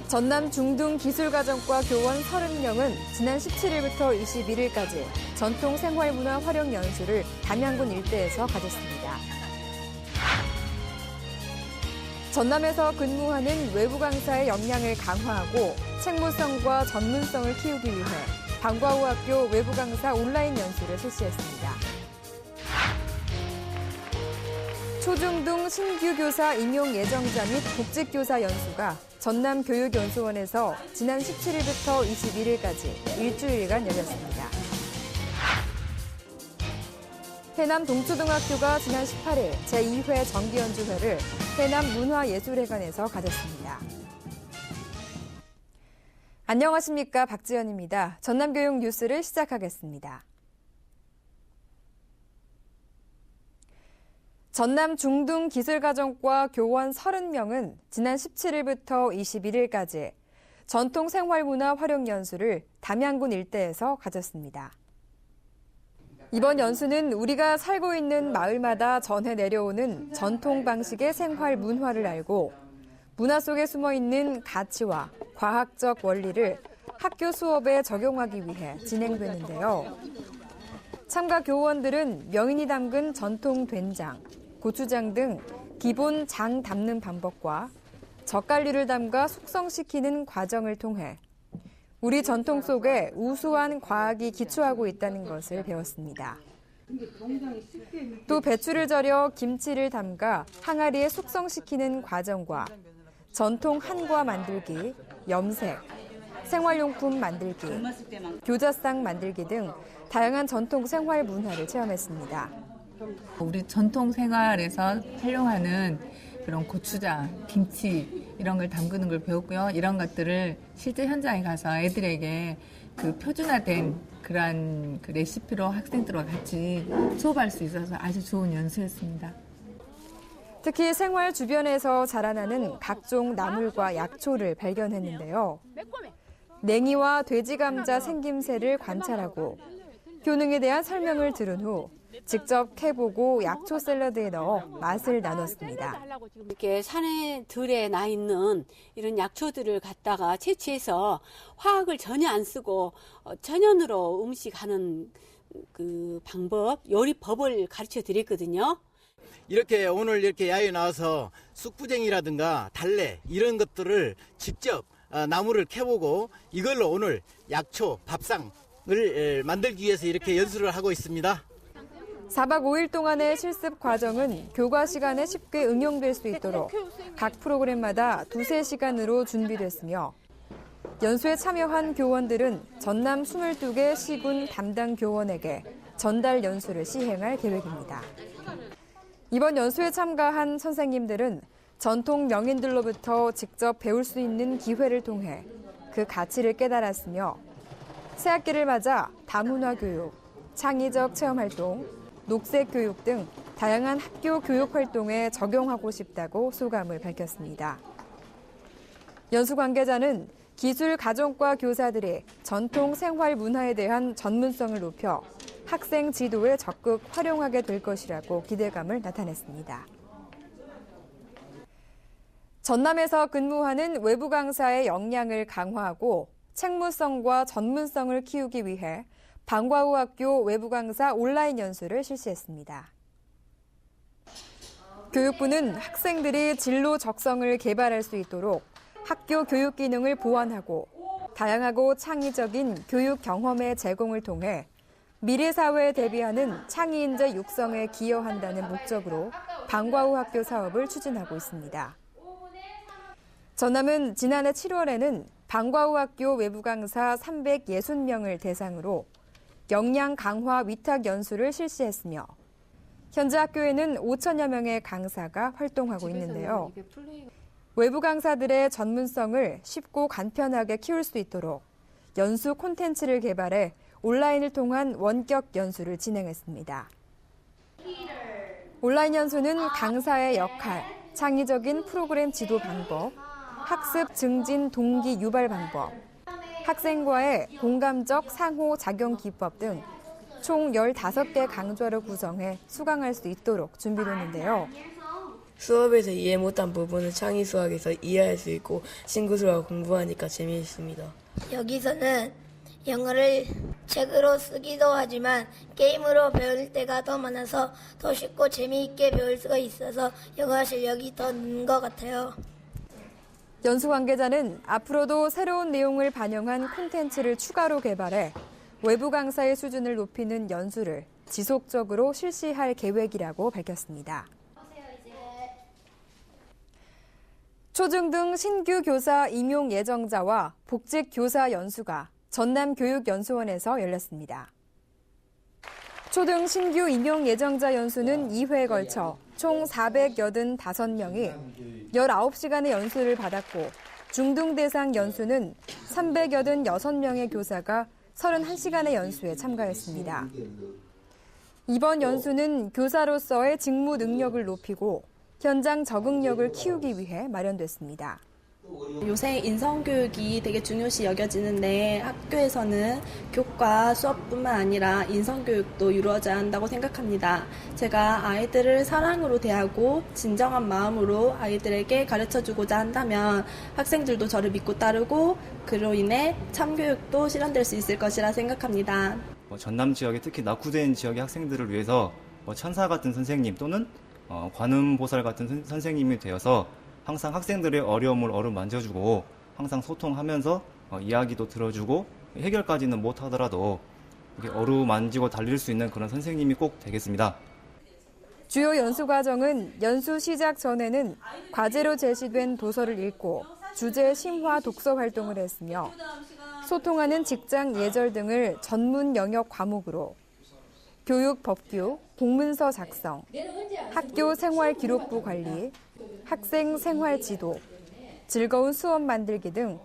전남 중등기술가정과 교원 30명은 지난 17일부터 21일까지 전통 생활문화 활용 연수를 담양군 일대에서 가졌습니다. 전남에서 근무하는 외부 강사의 역량을 강화하고 책무성과 전문성을 키우기 위해 방과후 학교 외부 강사 온라인 연수를 실시했습니다. 초중등 신규 교사 임용 예정자 및 복직교사 연수가 전남교육연수원에서 지난 17일부터 21일까지 일주일간 열렸습니다. 해남 동초등학교가 지난 18일 제2회 정기연주회를 해남문화예술회관에서 가졌습니다. 안녕하십니까, 박지연입니다. 전남교육 뉴스를 시작하겠습니다. 전남 중등기술가정과 교원 30명은 지난 17일부터 21일까지 전통 생활문화 활용 연수를 담양군 일대에서 가졌습니다. 이번 연수는 우리가 살고 있는 마을마다 전해 내려오는 전통 방식의 생활 문화를 알고 문화 속에 숨어 있는 가치와 과학적 원리를 학교 수업에 적용하기 위해 진행되는데요. 참가 교원들은 명인이 담근 전통 된장, 고추장 등 기본 장 담는 방법과 젓갈류를 담가 숙성시키는 과정을 통해 우리 전통 속에 우수한 과학이 기초하고 있다는 것을 배웠습니다. 또 배추를 절여 김치를 담가 항아리에 숙성시키는 과정과 전통 한과 만들기, 염색, 생활용품 만들기, 교자상 만들기 등 다양한 전통 생활 문화를 체험했습니다. 우리 전통 생활에서 활용하는 그런 고추장, 김치 이런 걸 담그는 걸 배웠고요. 이런 것들을 실제 현장에 가서 애들에게 그 표준화된 그러한 그 레시피로 학생들과 같이 수업할 수 있어서 아주 좋은 연수였습니다. 특히 생활 주변에서 자라나는 각종 나물과 약초를 발견했는데요. 냉이와 돼지 감자 생김새를 관찰하고 효능에 대한 설명을 들은 후 직접 캐보고 약초 샐러드에 넣어 맛을 나눴습니다. 이렇게 산에 들에 나 있는 이런 약초들을 갖다가 채취해서 화학을 전혀 안 쓰고 천연으로 음식하는 그 방법, 요리법을 가르쳐 드렸거든요. 이렇게 오늘 이렇게 야외에 나와서 쑥부쟁이라든가 달래 이런 것들을 직접 나무를 캐보고 이걸로 오늘 약초, 밥상을 만들기 위해서 이렇게 연수를 하고 있습니다. 4박 5일 동안의 실습 과정은 교과 시간에 쉽게 응용될 수 있도록 각 프로그램마다 2~3시간으로 준비됐으며 연수에 참여한 교원들은 전남 22개 시군 담당 교원에게 전달 연수를 시행할 계획입니다. 이번 연수에 참가한 선생님들은 전통 명인들로부터 직접 배울 수 있는 기회를 통해 그 가치를 깨달았으며 새학기를 맞아 다문화 교육, 창의적 체험 활동, 녹색 교육 등 다양한 학교 교육 활동에 적용하고 싶다고 소감을 밝혔습니다. 연수 관계자는 기술 가정과 교사들이 전통 생활 문화에 대한 전문성을 높여 학생 지도에 적극 활용하게 될 것이라고 기대감을 나타냈습니다. 전남에서 근무하는 외부 강사의 역량을 강화하고 책무성과 전문성을 키우기 위해 방과후 학교 외부 강사 온라인 연수를 실시했습니다. 교육부는 학생들이 진로 적성을 개발할 수 있도록 학교 교육 기능을 보완하고 다양하고 창의적인 교육 경험의 제공을 통해 미래 사회에 대비하는 창의 인재 육성에 기여한다는 목적으로 방과후 학교 사업을 추진하고 있습니다. 전남은 지난해 7월에는 방과후 학교 외부 강사 360명을 대상으로 역량 강화 위탁 연수를 실시했으며 현재 학교에는 5천여 명의 강사가 활동하고 있는데요. 외부 강사들의 전문성을 쉽고 간편하게 키울 수 있도록 연수 콘텐츠를 개발해 온라인을 통한 원격 연수를 진행했습니다. 온라인 연수는 강사의 역할, 창의적인 프로그램 지도 방법, 학습 증진 동기 유발 방법, 학생과의 공감적 상호작용 기법 등 총 15개 강좌를 구성해 수강할 수 있도록 준비됐는데요. 수업에서 이해 못한 부분을 창의 수학에서 이해할 수 있고 친구들과 공부하니까 재미있습니다. 여기서는 영어를 책으로 쓰기도 하지만 게임으로 배울 때가 더 많아서 더 쉽고 재미있게 배울 수가 있어서 영어 실력이 더 는 것 같아요. 연수 관계자는 앞으로도 새로운 내용을 반영한 콘텐츠를 추가로 개발해 외부 강사의 수준을 높이는 연수를 지속적으로 실시할 계획이라고 밝혔습니다. 초중등 신규 교사 임용 예정자와 복직 교사 연수가 전남교육연수원에서 열렸습니다. 초등 신규 임용 예정자 연수는 2회에 걸쳐 총 485명이 19시간의 연수를 받았고 중등 대상 연수는 386명의 교사가 31시간의 연수에 참가했습니다. 이번 연수는 교사로서의 직무 능력을 높이고 현장 적응력을 키우기 위해 마련됐습니다. 요새 인성교육이 되게 중요시 여겨지는데 학교에서는 교과 수업뿐만 아니라 인성교육도 이루어져야 한다고 생각합니다. 제가 아이들을 사랑으로 대하고 진정한 마음으로 아이들에게 가르쳐주고자 한다면 학생들도 저를 믿고 따르고 그로 인해 참교육도 실현될 수 있을 것이라 생각합니다. 전남 지역의 특히 낙후된 지역의 학생들을 위해서 천사 같은 선생님 또는 관음보살 같은 선생님이 되어서 항상 학생들의 어려움을 어루만져주고 항상 소통하면서 이야기도 들어주고 해결까지는 못하더라도 이렇게 어루만지고 달릴 수 있는 그런 선생님이 꼭 되겠습니다. 주요 연수 과정은 연수 시작 전에는 과제로 제시된 도서를 읽고 주제 심화 독서 활동을 했으며 소통하는 직장 예절 등을 전문 영역 과목으로 교육 법규, 공문서 작성, 학교 생활 기록부 관리, 학생 생활 지도, 즐거운 수업 만들기 등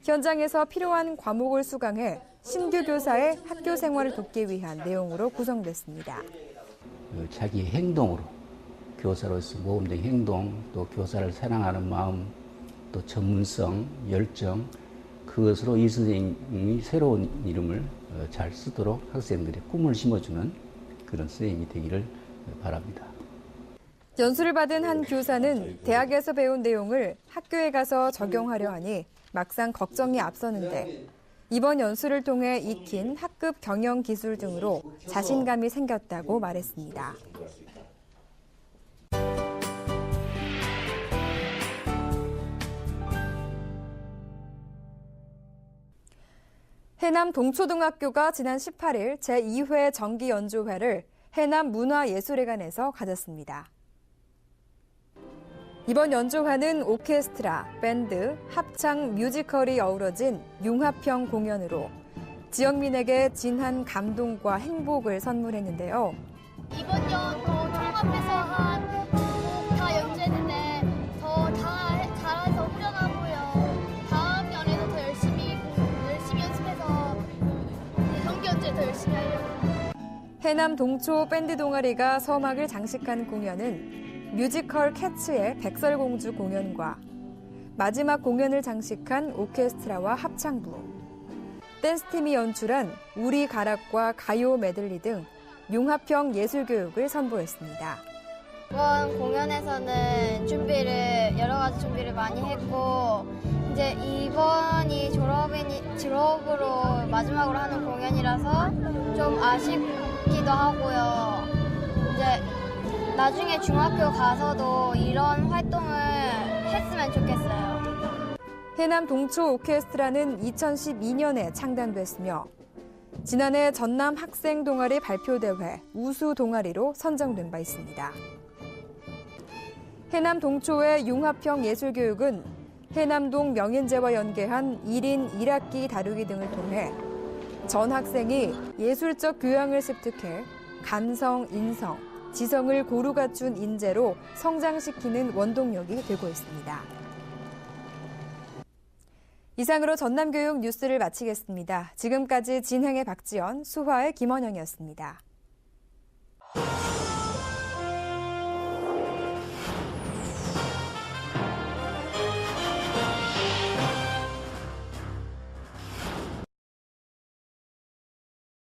현장에서 필요한 과목을 수강해 신규 교사의 학교 생활을 돕기 위한 내용으로 구성됐습니다. 자기 행동으로 교사로서 모범적인 행동, 또 교사를 사랑하는 마음, 또 전문성, 열정, 그것으로 이 선생님이 새로운 이름을 잘 쓰도록 학생들의 꿈을 심어주는 그런 선생님이 되기를 바랍니다. 연수를 받은 한 교사는 대학에서 배운 내용을 학교에 가서 적용하려 하니 막상 걱정이 앞서는데 이번 연수를 통해 익힌 학급 경영 기술 등으로 자신감이 생겼다고 말했습니다. 해남 동초등학교가 지난 18일 제2회 정기연주회를 해남 문화예술회관에서 가졌습니다. 이번 연주회는 오케스트라, 밴드, 합창, 뮤지컬이 어우러진 융합형 공연으로 지역민에게 진한 감동과 행복을 선물했는데요. 이번 연도 통합해서 한 다 연주했는데 더 다 잘해서 후련하고요. 다음 연에도 더 열심히 연습해서 정기 연주에 더 열심히 하려고. 해남 동초 밴드 동아리가 서막을 장식한 공연은 뮤지컬 캐츠의 백설공주 공연과 마지막 공연을 장식한 오케스트라와 합창부, 댄스팀이 연출한 우리 가락과 가요 메들리 등 융합형 예술교육을 선보였습니다. 이번 공연에서는 여러 가지 준비를 많이 했고 이제 이번이 졸업으로 마지막으로 하는 공연이라서 좀 아쉽기도 하고요. 이제 나중에 중학교 가서도 이런 활동을 했으면 좋겠어요. 해남 동초 오케스트라는 2012년에 창단됐으며 지난해 전남 학생 동아리 발표대회 우수 동아리로 선정된 바 있습니다. 해남 동초의 융합형 예술교육은 해남동 명인제와 연계한 1인 1학기 다루기 등을 통해 전 학생이 예술적 교양을 습득해 감성, 인성, 지성을 고루 갖춘 인재로 성장시키는 원동력이 되고 있습니다. 이상으로 전남교육 뉴스를 마치겠습니다. 지금까지 진행의 박지연, 수화의 김원영이었습니다.